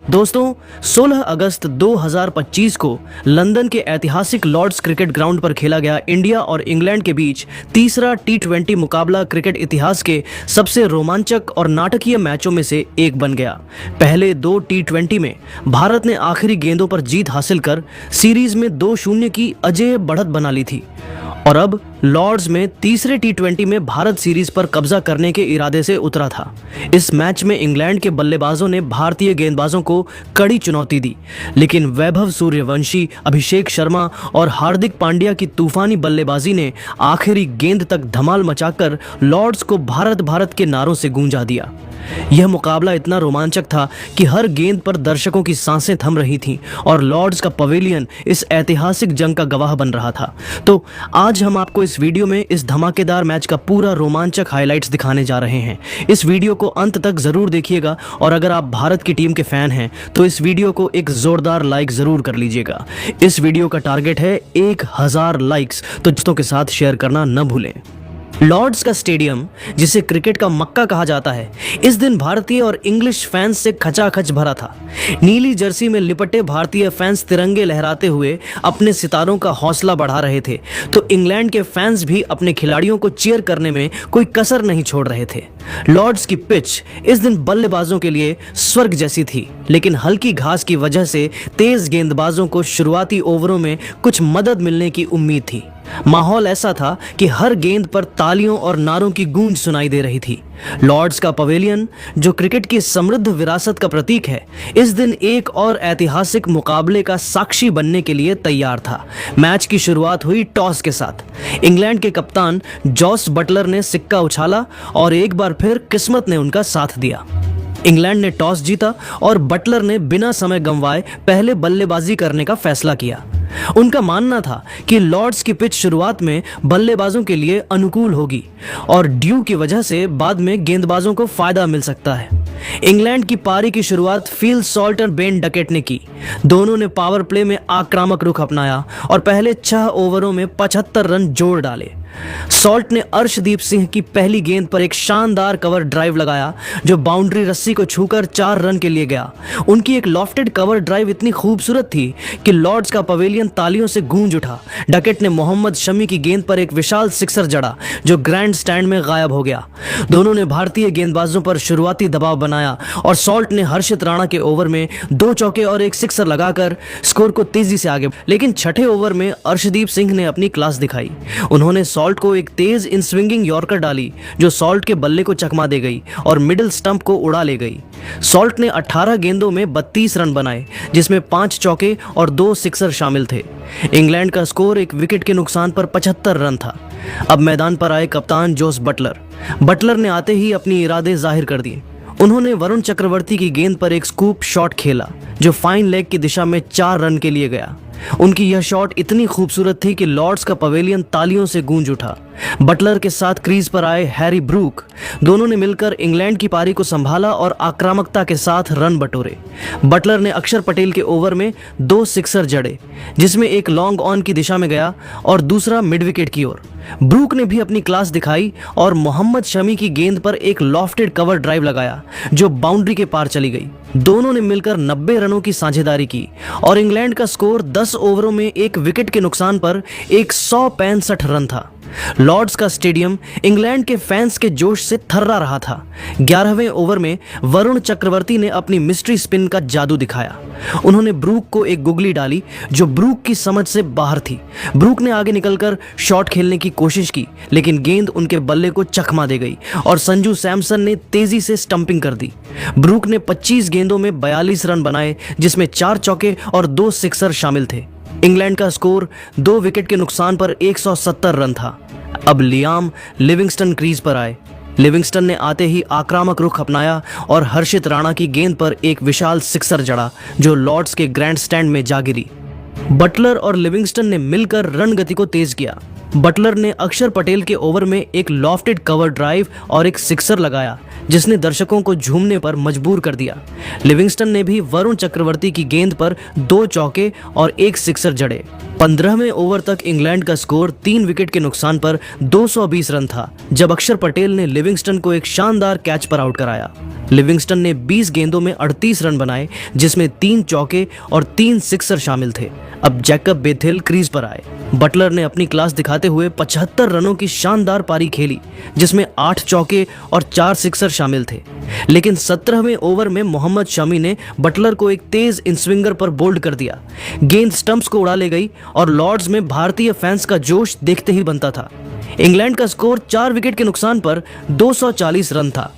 दोस्तों 16 अगस्त 2025 को लंदन के ऐतिहासिक लॉर्ड्स क्रिकेट ग्राउंड पर खेला गया इंडिया और इंग्लैंड के बीच तीसरा टी20 मुकाबला क्रिकेट इतिहास के सबसे रोमांचक और नाटकीय मैचों में से एक बन गया। पहले दो टी20 में भारत ने आखिरी गेंदों पर जीत हासिल कर सीरीज में 2-0 की अजेय बढ़त बना ली थी और अब लॉर्ड्स में तीसरे टी20 में भारत सीरीज पर कब्जा करने के इरादे से उतरा था। इस मैच में इंग्लैंड के बल्लेबाजों ने भारतीय गेंदबाजों को कड़ी चुनौती दी, लेकिन वैभव सूर्यवंशी, अभिषेक शर्मा और हार्दिक पांड्या की तूफानी बल्लेबाजी ने आखिरी गेंद तक धमाल मचाकर लॉर्ड्स को भारत भारत के नारों से गूंजा दिया। यह मुकाबला इतना रोमांचक था कि हर गेंद पर दर्शकों की सांसें थम रही थीं और लॉर्ड्स का पवेलियन इस ऐतिहासिक जंग का गवाह बन रहा था। तो आज हम आपको इस वीडियो में इस धमाकेदार मैच का पूरा रोमांचक हाइलाइट्स दिखाने जा रहे हैं। इस वीडियो को अंत तक जरूर देखिएगा और अगर आप भारत की टीम के फैन हैं तो इस वीडियो को एक जोरदार लाइक जरूर कर लीजिएगा। इस वीडियो का टारगेट है 1000 लाइक्स, तो दोस्तों के साथ शेयर करना न भूलें। लॉर्ड्स का स्टेडियम, जिसे क्रिकेट का मक्का कहा जाता है, इस दिन भारतीय और इंग्लिश फैंस से खचाखच भरा था। नीली जर्सी में लिपटे भारतीय फैंस तिरंगे लहराते हुए अपने सितारों का हौसला बढ़ा रहे थे, तो इंग्लैंड के फैंस भी अपने खिलाड़ियों को चीयर करने में कोई कसर नहीं छोड़ रहे थे। लॉर्ड्स की पिच इस दिन बल्लेबाजों के लिए स्वर्ग जैसी थी, लेकिन हल्की घास की वजह से तेज गेंदबाजों को शुरुआती ओवरों में कुछ मदद मिलने की उम्मीद थी। माहौल ऐसा था कि हर गेंद पर तालियों और नारों की गूंज सुनाई दे रही थी। लॉर्ड्स का पवेलियन, जो क्रिकेट की समृद्ध विरासत का प्रतीक है, इस दिन एक और ऐतिहासिक मुकाबले का साक्षी बनने के लिए तैयार था। मैच की शुरुआत हुई टॉस के साथ। इंग्लैंड के कप्तान जॉस बटलर ने सिक्का उछाला और एक बार फिर किस्मत ने उनका साथ दिया। इंग्लैंड ने टॉस जीता और बटलर ने बिना समय गंवाए पहले बल्लेबाजी करने का फैसला किया। उनका मानना था कि लॉर्ड्स की पिच शुरुआत में बल्लेबाजों के लिए अनुकूल होगी और ड्यू की वजह से बाद में गेंदबाजों को फायदा मिल सकता है। इंग्लैंड की पारी की शुरुआत फिल सॉल्ट और बेन डकेट ने की। दोनों ने पावर प्ले में आक्रामक रुख अपनाया और पहले 6 ओवरों में 75 रन जोड़ डाले। सॉल्ट ने अर्शदीप सिंह की पहली गेंद पर एक शानदार कवर ड्राइव लगाया, जो बाउंड्री रस्सी को छूकर 4 रन के लिए गया। उनकी एक लॉफ्टेड कवर ड्राइव इतनी खूबसूरत थी कि लॉर्ड्स का पवेलियन तालियों से गूंज उठा। डकेट ने मोहम्मद शमी की गेंद पर एक विशाल सिक्सर जड़ा, जो ग्रैंड स्टैंड में गायब हो गया। दोनों ने भारतीय गेंदबाजों पर शुरुआती दबाव बनाया और सॉल्ट ने हर्षित राणा के ओवर में 2 चौके और एक सिक्सर लगाकर स्कोर को तेजी से आगे। लेकिन छठे ओवर में अर्शदीप सिंह ने अपनी क्लास दिखाई। उन्होंने सॉल्ट को एक तेज इन स्विंगिंग यॉर्कर डाली, जो सॉल्ट के बल्ले को चकमा दे गई और मिडिल स्टंप को उड़ा ले गई। सॉल्ट ने 18 गेंदों में 32 रन बनाए, जिसमें 5 चौके और 2 सिक्सर शामिल थे। इंग्लैंड का स्कोर एक विकेट के नुकसान पर 75 रन था। अब मैदान पर आए कप्तान जोस बटलर। बटलर ने आते ही अपनी इरादे जाहिर कर दिए। उन्होंने वरुण चक्रवर्ती की गेंद पर एक स्कूप शॉट खेला, जो फाइन लेग की दिशा में 4 रन के लिए गया। उनकी यह शॉट इतनी खूबसूरत थी कि लॉर्ड्स का पवेलियन तालियों से गूंज उठा। बटलर के साथ क्रीज पर आए हैरी ब्रूक। दोनों ने मिलकर इंग्लैंड की पारी को संभाला और आक्रामकता के साथ रन बटोरे। बटलर ने अक्षर पटेल के ओवर में 2 सिक्सर जड़े, जिसमें एक लॉन्ग ऑन की दिशा में गया और दूसरा मिड विकेट की ओर। ब्रूक ने भी अपनी क्लास दिखाई और मोहम्मद शमी की गेंद पर एक लॉफ्टेड कवर ड्राइव लगाया, जो बाउंड्री के पार चली गई। दोनों ने मिलकर 90 रनों की साझेदारी की और इंग्लैंड का स्कोर 10 ओवरों में एक विकेट के नुकसान पर 165 रन था। लॉर्ड्स का स्टेडियम इंग्लैंड के फैंस के जोश से थर्रा रहा था। 11वें ओवर में वरुण चक्रवर्ती ने अपनी मिस्ट्री स्पिन का जादू दिखाया। उन्होंने ब्रूक को एक गुगली डाली, जो ब्रूक की समझ से बाहर थी। ब्रूक ने आगे निकलकर शॉट खेलने की कोशिश की, लेकिन गेंद उनके बल्ले को चकमा दे गई और संजू सैमसन ने तेजी से स्टंपिंग कर दी। ब्रूक ने 25 गेंदों में 42 रन बनाए, जिसमें 4 चौके और 2 सिक्सर शामिल थे। इंग्लैंड का स्कोर 2 विकेट के नुकसान पर 170 रन था। अब लियाम लिविंगस्टन क्रीज पर आए। लिविंगस्टन ने आते ही आक्रामक रुख अपनाया और हर्षित राणा की गेंद पर एक विशाल सिक्सर जड़ा, जो लॉर्ड्स के ग्रैंड स्टैंड में जा गिरी। बटलर और लिविंगस्टन ने मिलकर रन गति को तेज किया। बटलर ने अक्षर पटेल के ओवर में एक लॉफ्टेड कवर ड्राइव और एक सिक्सर लगाया जिसने दर्शकों को झूमने पर मजबूर कर दिया। लिविंगस्टन ने भी वरुण चक्रवर्ती की गेंद पर 2 चौके और एक सिक्सर जड़े। 15वें ओवर तक इंग्लैंड का स्कोर 3 विकेट के नुकसान पर 220 रन था जब अक्षर पटेल ने लिविंगस्टन को एक शानदार कैच पर आउट कराया। लिविंगस्टन ने 20 गेंदों में 38 रन बनाए जिसमें 3 चौके और 3 सिक्सर शामिल थे। अब जैकब बेथेल क्रीज पर आए। बटलर ने अपनी क्लास दिखाते हुए 75 रनों की शानदार पारी खेली जिसमें 8 चौके और 4 सिक्सर शामिल थे। लेकिन 17वें ओवर में मोहम्मद शमी ने बटलर को एक तेज इनस्विंगर पर बोल्ड कर दिया। गेंद स्टंप्स को उड़ा ले गई और लॉर्ड्स में भारतीय फैंस का जोश देखते ही बनता था। इंग्लैंड का स्कोर 4 विकेट के नुकसान पर 240 रन था।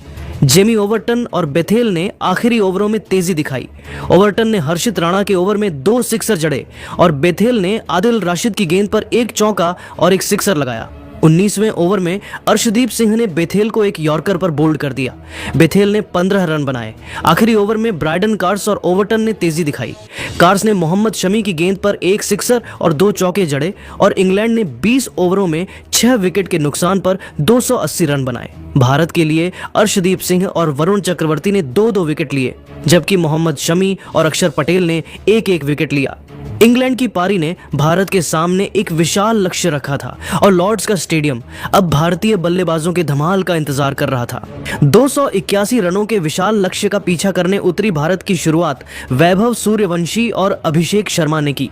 जेमी ओवरटन और बेथेल ने आखिरी ओवरों में तेजी दिखाई। ओवरटन ने हर्षित राणा के ओवर में 2 सिक्सर जड़े और बेथेल ने आदिल राशिद की गेंद पर एक चौका और एक सिक्सर लगाया। 19वें ओवर में अर्शदीप सिंह ने बेथेल को एक यॉर्कर पर बोल्ड कर दिया। बेथेल ने 15 रन बनाए। आखिरी ओवर में ब्रायडन कार्स और ओवरटन ने तेजी दिखाई। कार्स ने मोहम्मद शमी की गेंद पर एक सिक्सर और 2 चौके जड़े और इंग्लैंड ने 20 ओवरों में 6 विकेट के नुकसान पर 280 रन बनाए। भारत के लिए अर्शदीप सिंह और वरुण चक्रवर्ती ने 2-2 विकेट लिए जबकि मोहम्मद शमी और अक्षर पटेल ने 1-1 विकेट लिया। इंग्लैंड की पारी ने भारत के सामने एक विशाल लक्ष्य रखा था और लॉर्ड्स का स्टेडियम अब भारतीय बल्लेबाजों के धमाल का इंतजार कर रहा था। 281 रनों के विशाल लक्ष्य का पीछा करने उतरी भारत की शुरुआत वैभव सूर्यवंशी और अभिषेक शर्मा ने की।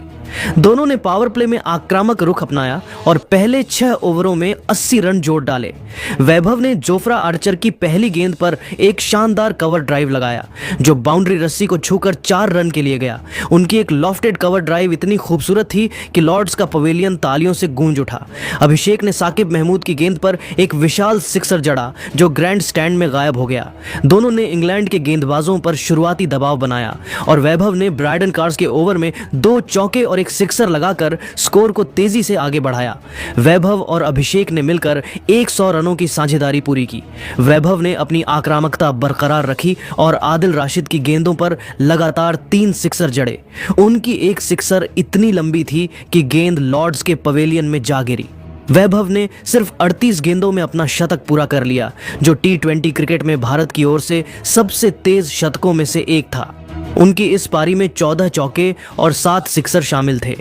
दोनों ने पावर प्ले में आक्रामक रुख अपनाया और पहले 6 ओवरों में 80 रन जोड़ डाले। वैभव ने जोफ्रा आर्चर की पहली गेंद पर एक शानदार कवर ड्राइव लगाया जो बाउंड्री रस्सी को छूकर 4 रन के लिए गया। उनकी एक लॉफ्टेड कवर ड्राइव इतनी खूबसूरत थी कि लॉर्ड्स का पवेलियन तालियों से गूंज उठा। अभिषेक ने साकिब महमूद की गेंद पर एक विशाल सिक्सर जड़ा जो ग्रैंड स्टैंड में गायब हो गया। दोनों ने इंग्लैंड के गेंदबाजों पर शुरुआती दबाव बनाया और वैभव ने ब्रायडन कार्स के ओवर में 2 चौके और एक सिक्सर लगाकर स्कोर को तेजी से आगे बढ़ाया। वैभव और अभिषेक ने मिलकर 100 रनों की साझेदारी पूरी की। वैभव ने अपनी आक्रामकता बरकरार रखी और आदिल राशिद की गेंदों पर लगातार 3 सिक्सर जड़े। उनकी एक सिक्सर इतनी लंबी थी कि गेंद लॉर्ड्स के पवेलियन में जा गिरी। वैभव ने सिर्फ 38 गेंदों में अपना शतक पूरा कर लिया जो T20 क्रिकेट में भारत की ओर से सबसे तेज शतकों में से एक था। उनकी इस पारी में 14 चौके और 7 सिक्सर शामिल थे।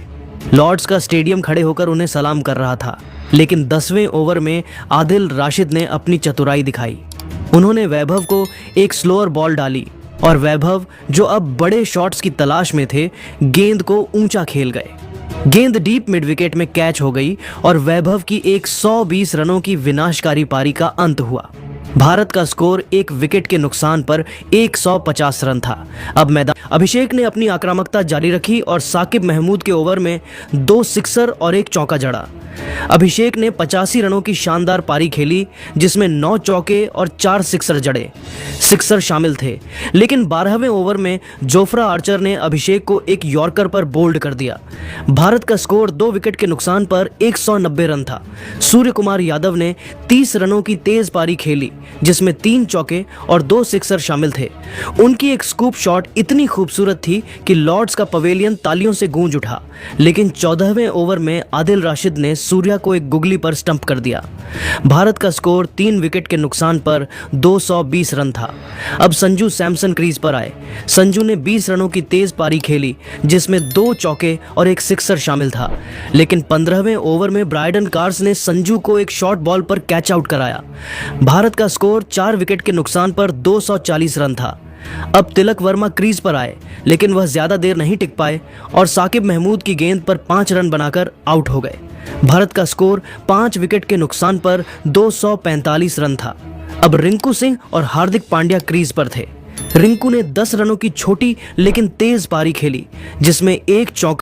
लॉर्ड्स का स्टेडियम खड़े होकर उन्हें सलाम कर रहा था। लेकिन 10वें ओवर में आदिल राशिद ने अपनी चतुराई दिखाई। उन्होंने वैभव को एक स्लोअर बॉल डाली और वैभव जो अब बड़े शॉट्स की तलाश में थे गेंद को ऊंचा खेल गए। गेंद डीप मिड विकेट में कैच हो गई और वैभव की एक 120 रनों की विनाशकारी पारी का अंत हुआ। भारत का स्कोर 1 विकेट के नुकसान पर 150 रन था। अब मैदान अभिषेक ने अपनी आक्रामकता जारी रखी और साकिब महमूद के ओवर में 2 सिक्सर और 1 चौका जड़ा। अभिषेक ने 85 रनों की शानदार पारी खेली जिसमें 9 चौके और 4 सिक्सर जड़े। सिक्सर शामिल थे लेकिन 12वें ओवर में जोफ्रा आर्चर ने अभिषेक को एक यॉर्कर पर बोल्ड कर दिया। भारत का स्कोर 2 विकेट के नुकसान पर 190 रन था। सूर्य कुमार यादव ने 30 रनों की तेज पारी खेली जिसमें 3 चौके और 2 सिक्सर शामिल थे। उनकी एक स्कूप शॉट इतनी खूबसूरत थी कि लॉर्ड्स का पवेलियन तालियों से गूंज उठा। लेकिन 14वें ओवर में आदिल राशिद ने सूर्या को एक गुगली पर स्टंप कर दिया। भारत का स्कोर 3 विकेट के नुकसान पर 220 रन था। अब संजू सैमसन क्रीज पर आए। संजू ने 20 रनों की तेज पारी खेली जिसमें 2 चौके और एक सिक्सर शामिल था। लेकिन 15वें ओवर में ब्रायडन कार्स ने संजू को एक शॉर्ट बॉल पर कैच आउट कराया। भारत का स्कोर 4 विकेट के नुकसान पर 240 रन था। अब तिलक वर्मा क्रीज पर आए लेकिन वह ज्यादा देर नहीं टिक पाए और साकिब महमूद की गेंद पर 5 रन बनाकर आउट हो गए। भारत का स्कोर 5 विकेट के नुकसान पर 245 रन था। अब रिंकू सिंह और हार्दिक पांड्या क्रीज पर थे। रिंकू ने 10 रनों की छोटी लेकिन तेज पारी खेली जिसमें 1 चौका